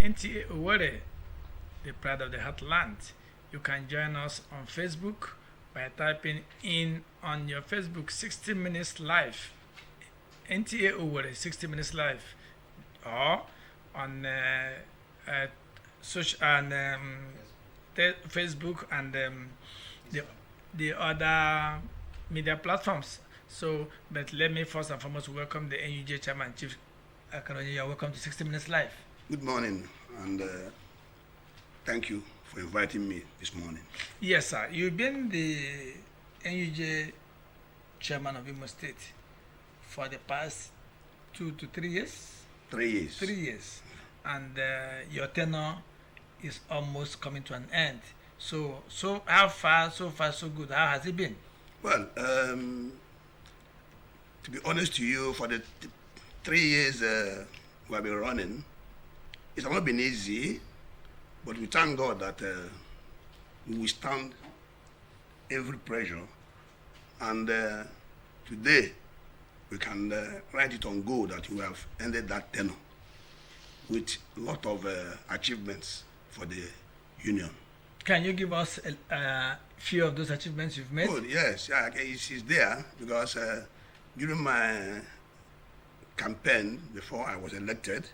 NTA Owerri, the pride of the heartland. You can join us on Facebook by typing in on your Facebook 60 Minutes Live, NTA Owerri 60 Minutes Live, or on social and Facebook and the other media platforms. So, but let me first and foremost welcome the NUJ Chairman, Chief Akaraonye. You are welcome to 60 Minutes Live. Good morning, and thank you for inviting me this morning. Yes, sir. You've been the NUJ Chairman of Imo State for the past 2 to 3 years? 3 years. 3 years. And your tenure is almost coming to an end. So how far, so good? How has it been? Well, to be honest to you, for the 3 years we have been running, it has not been easy, but we thank God that we withstand every pressure, and today we can write it on gold that we have ended that tenure with a lot of achievements for the union. Can you give us a few of those achievements you've made? Oh, yes, yeah, it's there because during my campaign before I was elected,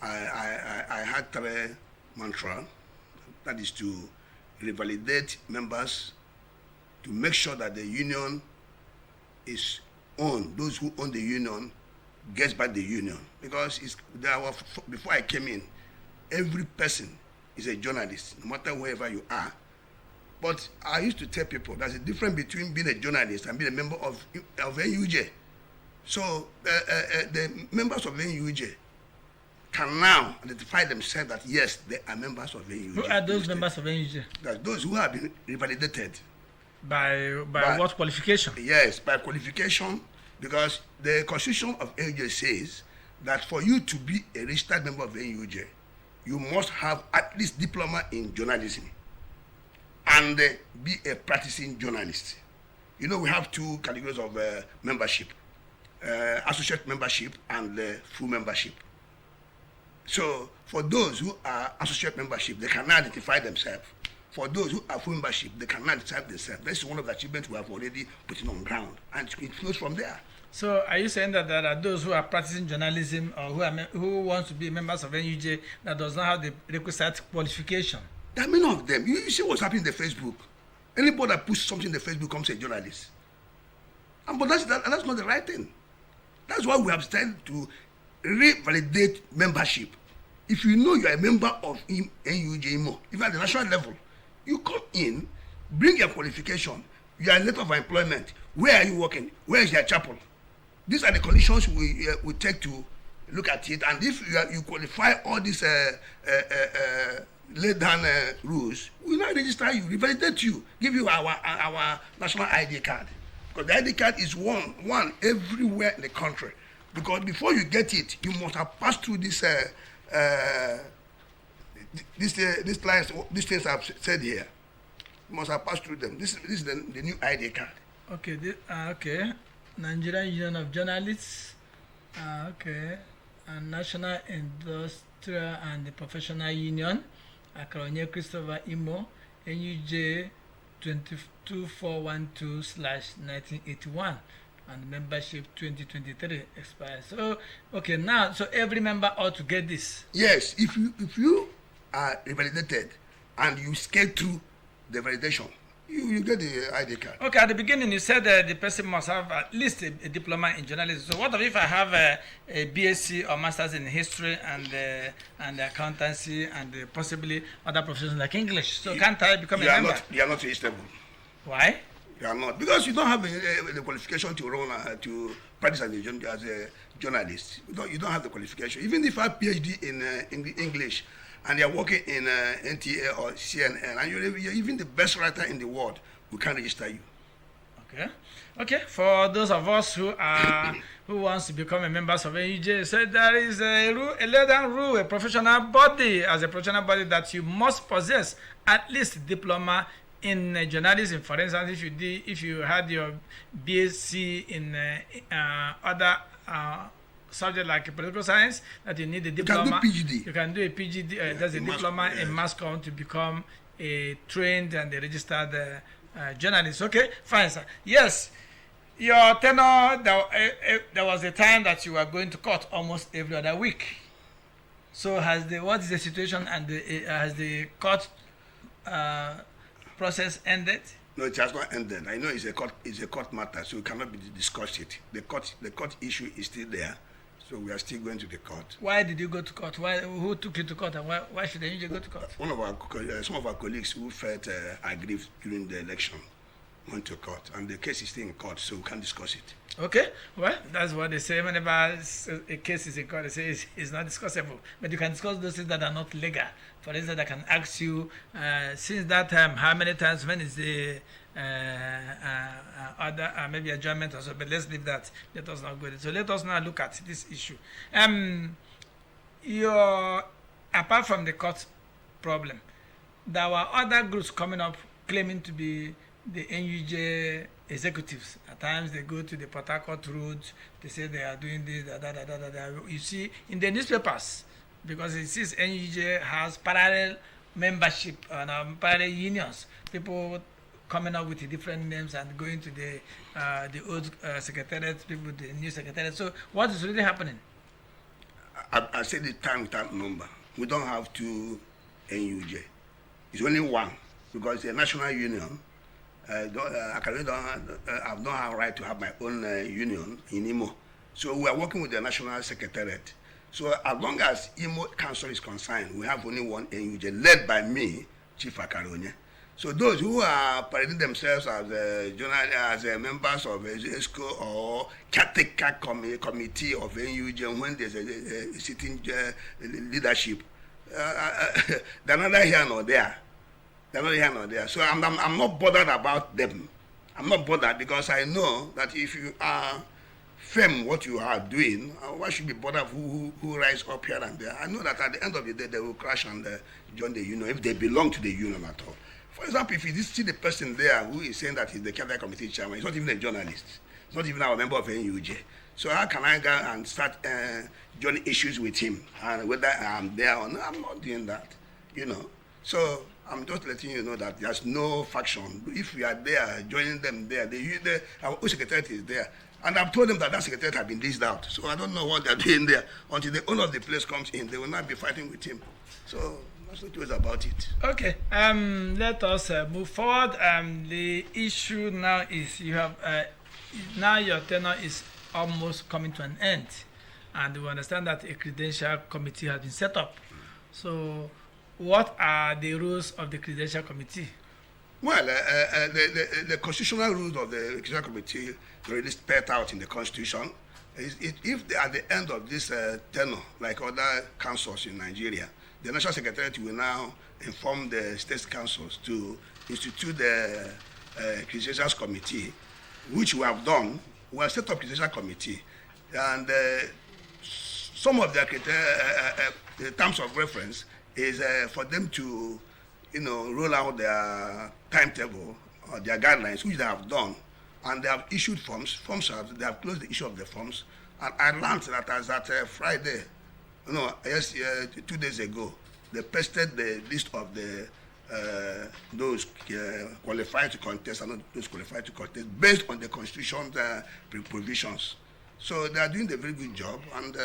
I had 3 mantras. That is to revalidate members, to make sure that the union is owned. Those who own the union gets back the union. Because before I came in, every person is a journalist, no matter wherever you are. But I used to tell people there's a difference between being a journalist and being a member of NUJ. So the members of NUJ can now identify themselves that yes, they are members of NUJ. Who are those members of NUJ? That's those who have been revalidated. By what qualification? Yes, by qualification, because the constitution of NUJ says that for you to be a registered member of NUJ, you must have at least diploma in journalism and be a practicing journalist. You know, we have 2 categories of membership, associate membership and full membership. So for those who are associate membership, they cannot identify themselves. For those who are full membership, they cannot identify themselves. This is one of the achievements we have already put on ground, and it flows from there. So are you saying that there are those who are practicing journalism or who want to be members of NUJ that does not have the requisite qualification? There are many of them. You see what's happening in the Facebook. Anybody that puts something in the Facebook becomes a journalist. But that's not the right thing. That's why we have started to revalidate membership. If you know you are a member of NUJ Imo, even at the national level, you come in, bring your qualification, your letter of employment, where are you working, where is your chapel? These are the conditions we take to look at it, and if you qualify all these laid down rules, we will now register you, revalidate you, give you our national ID card. Because the ID card is one everywhere in the country. Because before you get it, you must have passed through these things I've said here. You must have passed through them. This is the new ID card. Okay, okay. Nigerian Union of Journalists, okay, and National Industrial and Professional Union, akaraonye Christopher Imo, NUJ 22412/1981, and membership 2023 expires. So, okay, now, so every member ought to get this. Yes, if you are validated and you scale through the validation, you get the ID card. Okay, at the beginning you said the person must have at least a diploma in journalism. So what if I have a BSc or Masters in history and accountancy and possibly other professions like English? So can't I become a member? You are not registrable. Why? You are not, because you don't have the qualification to run to practice as a journalist. You don't have the qualification. Even if I have PhD in English, and you're working in NTA or CNN, and you're even the best writer in the world, we can't register you. Okay. For those of us who wants to become a members of NUJ, so there is a laid down rule, a professional body that you must possess at least diploma in journalism. For instance, if you had your BSc in other subject like political science, that you need a can do diploma. PhD. You can do a PhD, that's a in mass diploma comm, in yes. mass comm to become a trained and a registered journalist. Okay, fine, sir. Yes, your tenure, there was a time that you were going to court almost every other week. So what is the situation, and has the court process ended? No, it has not ended. I know it's a court matter, so we cannot discuss it. The court issue is still there, so we are still going to the court. Why did you go to court? Who took you to court, and why should you go to court? Some of our colleagues who felt aggrieved during the election went to court, and the case is still in court, so we can't discuss it. Okay, well, that's what they say. Whenever a case is in court, they say it's not discussable. But you can discuss those things that are not legal. For instance, I can ask you, since that time, how many times, when is the other, maybe adjournment or so, but let's leave that. Let us not go there. So let us now look at this issue. Apart from the court problem, there were other groups coming up claiming to be the NUJ executives. At times they go to the Port Harcourt roads, they say they are doing this, that. You see in the newspapers, because it says NUJ has parallel membership and parallel unions, people coming up with different names and going to the old secretariat, people, the new secretariat. So what is really happening? I said the time without number. We don't have two NUJ. It's only one, because the national union. I don't have right to have my own union in Imo. So we are working with the National Secretariat. So as long as Imo Council is concerned, we have only one NUJ led by me, Chief Akaronye. So those who are parading themselves as members of ESCO or caretaker committee of NUJ when there's a sitting leadership, they're neither here nor there. They're not here nor there. So I'm not bothered about them. I'm not bothered, because I know that if you are firm what you are doing, why should you be bothered who rise up here and there? I know that at the end of the day they will crash and join the union if they belong to the union at all. For example, if you see the person there who is saying that he's the caretaker committee chairman, he's not even a journalist. He's not even a member of NUJ. So how can I go and start joining issues with him? And whether I'm there or not, I'm not doing that. So I'm just letting you know that there's no faction. If we are there, joining them there, our own secretariat is there. And I've told them that secretariat has been leased out. So I don't know what they're doing there. Until the owner of the place comes in, they will not be fighting with him. So that's what it was about it. Okay, let us move forward. The issue now is you have, now your tenure is almost coming to an end. And we understand that a credential committee has been set up. So what are the rules of the credential committee? Well, the constitutional rules of the credential committee really spelled out in the constitution. If they, at the end of this tenure, like other councils in Nigeria, the National Secretariat will now inform the state councils to institute the credentials committee, which we have done. We have set up credential committee, and some of their terms of reference is for them to, roll out their timetable or their guidelines, which they have done, and they have issued forms. They have closed the issue of the forms, and I learned that as at Friday, 2 days ago, they pasted the list of the those qualified to contest and not those qualified to contest based on the constitution's provisions. So they are doing a very good job, and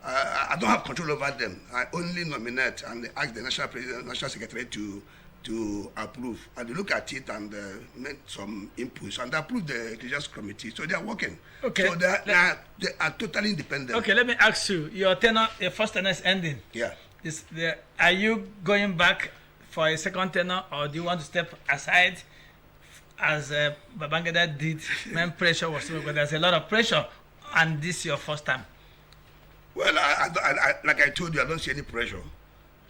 I don't have control over them. I only nominate and ask the National Secretary to approve. And they look at it and make some inputs and approve the religious committee. So they are working. Okay. So they are totally independent. Okay, let me ask you. Your first tenure is ending. Yeah. Are you going back for a second tenure, or do you want to step aside as Babangida did when pressure was so? Because there's a lot of pressure, and this is your first time. Well, like I told you, I don't see any pressure.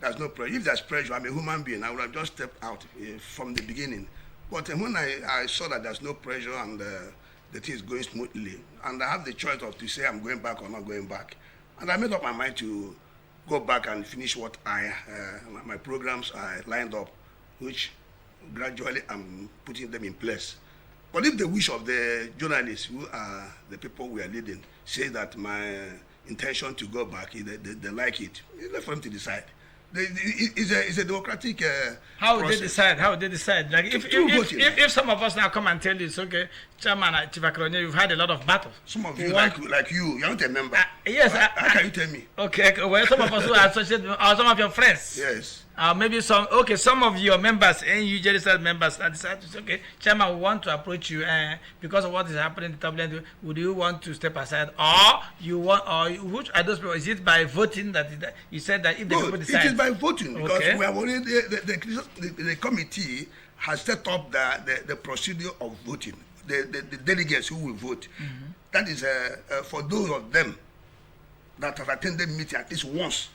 There's no pressure. If there's pressure, I'm a human being. I would have just stepped out from the beginning. But when I saw that there's no pressure and the thing is going smoothly, and I have the choice of to say I'm going back or not going back, and I made up my mind to go back and finish what my programs I lined up, which gradually I'm putting them in place. But if the wish of the journalists, who are the people we are leading, say that my intention to go back, they like it. It's left for them to decide. It's a democratic How would process. they decide? How would they decide? Like Through voting. if some of us now come and tell you, it's okay, Chairman Chief Akaronye, you've had a lot of battles. Some of you, like you're not a member. Yes. How can you tell me? Okay, well, some of us who are associated, or some of your friends. Yes. Maybe some of your members, NUJ registered members, decide to say, okay, Chairman, we want to approach you because of what is happening in the tablet. Would you want to step aside, or you want, or which are those people? Is it by voting that you said that if the people decide? It is by voting because Okay. we have already the committee has set up the procedure of voting. The delegates who will vote. Mm-hmm. That is for those of them that have attended meeting at least once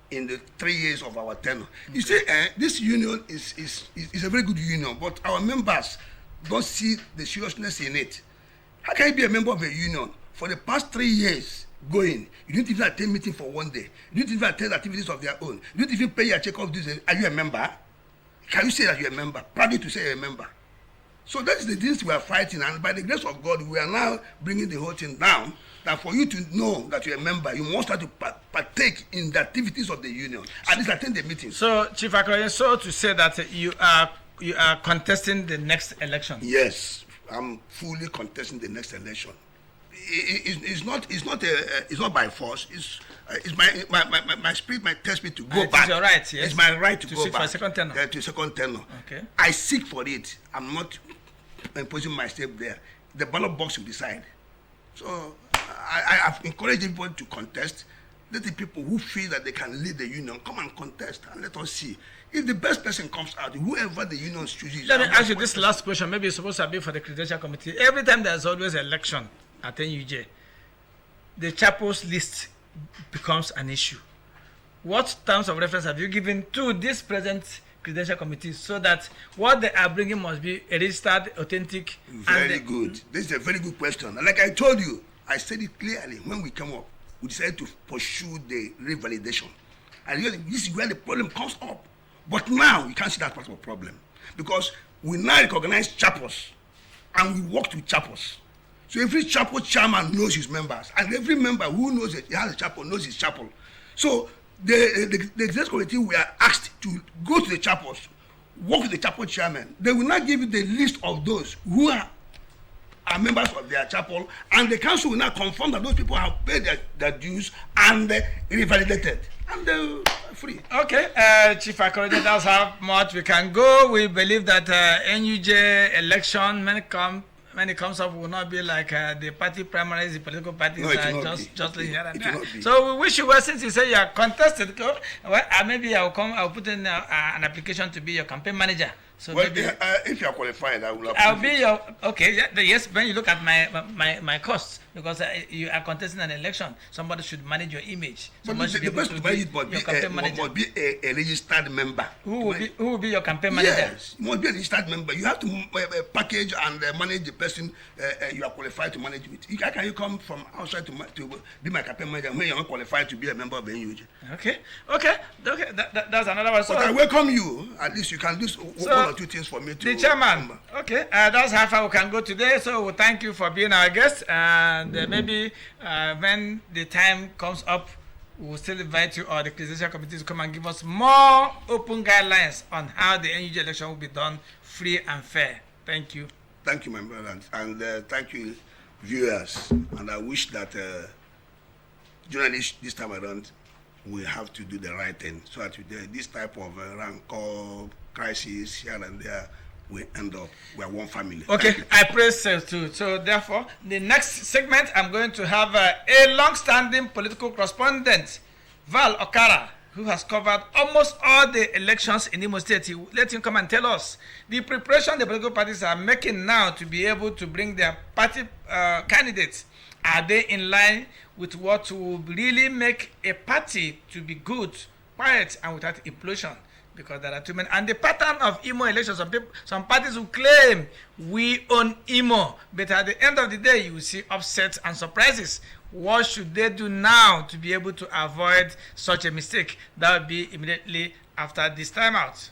in the 3 years of our tenure. Okay. You see, this union is a very good union, but our members don't see the seriousness in it. How can you be a member of a union for the past 3 years going? You didn't even attend meeting for 1 day. You didn't even attend activities of their own. You didn't even pay your check-off dues. Are you a member? Can you say that you're a member? Proudly to say you're a member. So that is the things we are fighting, and by the grace of God, we are now bringing the whole thing down. That for you to know that you're a member, you must have to partake in the activities of the union, at least attend the meetings. So, Chief Akaronye, so to say that you are contesting the next election. Yes, I'm fully contesting the next election. It's not by force. It's my spirit, my test me to go back. It's your right, yes. It's my right to go seek back for a second tenure. to second tenure. Okay. I seek for it. I'm not imposing myself there. The ballot box will decide. So I've encouraged everybody to contest. Let the people who feel that they can lead the union come and contest, and let us see. If the best person comes out, whoever the union chooses. Let me ask you this last question. Maybe it's supposed to be for the Credential Committee. Every time there's always election at NUJ, the chapels list becomes an issue. What terms of reference have you given to this present Credential Committee so that what they are bringing must be a registered, authentic? Very good. This is a very good question. And like I told you, I said it clearly when we came up. We decided to pursue the revalidation. And really, this is where the problem comes up. But now, you can't see that part of the problem. Because we now recognize chapels, and we work with chapels. So every chapel chairman knows his members, and every member who knows that he has a chapel knows his chapel. So the executive committee were asked to go to the chapels, work with the chapel chairman. They will not give you the list of those who are members of their chapel, and the council will now confirm that those people have paid their dues and revalidated, and they're free. Okay, Chief Akaronye, that's how much we can go. We believe that NUJ election, when it comes up, will not be like the party primaries, the political parties are just here and there. So we wish you well. Since you say you are contested, well, maybe I'll put in an application to be your campaign manager. So well, maybe if you are qualified, I'll be your yes. When you look at my costs, because you are contesting an election, somebody should manage your image. Somebody should the best to manage must be a registered member. Who will be your campaign manager? Yes, you must be a registered member. You have to package and manage the person you are qualified to manage with. How can you come from outside to be my campaign manager when you're not qualified to be a member of the NUJ? Okay. That's another one. So, but I welcome you. At least you can do one or two things for me to. The chairman. Okay, that's how far we can go today. So we thank you for being our guest, and maybe when the time comes up, we will still invite you or the Credential Committee to come and give us more open guidelines on how the NUJ election will be done free and fair. Thank you. Thank you, my brother, and thank you, viewers. And I wish that journalists this time around we have to do the right thing so that this type of rancor crisis here and there we end up we are one family. Okay, I praise too. So therefore, the next segment I'm going to have a long-standing political correspondent, Val Okara, who has covered almost all the elections in Imo State. Let him come and tell us the preparation the political parties are making now to be able to bring their party candidates. Are they in line with what will really make a party to be good, quiet, and without implosion? Because there are too many. And the pattern of Imo elections, some parties will claim we own Imo, but at the end of the day, you will see upsets and surprises. What should they do now to be able to avoid such a mistake? That will be immediately after this time out.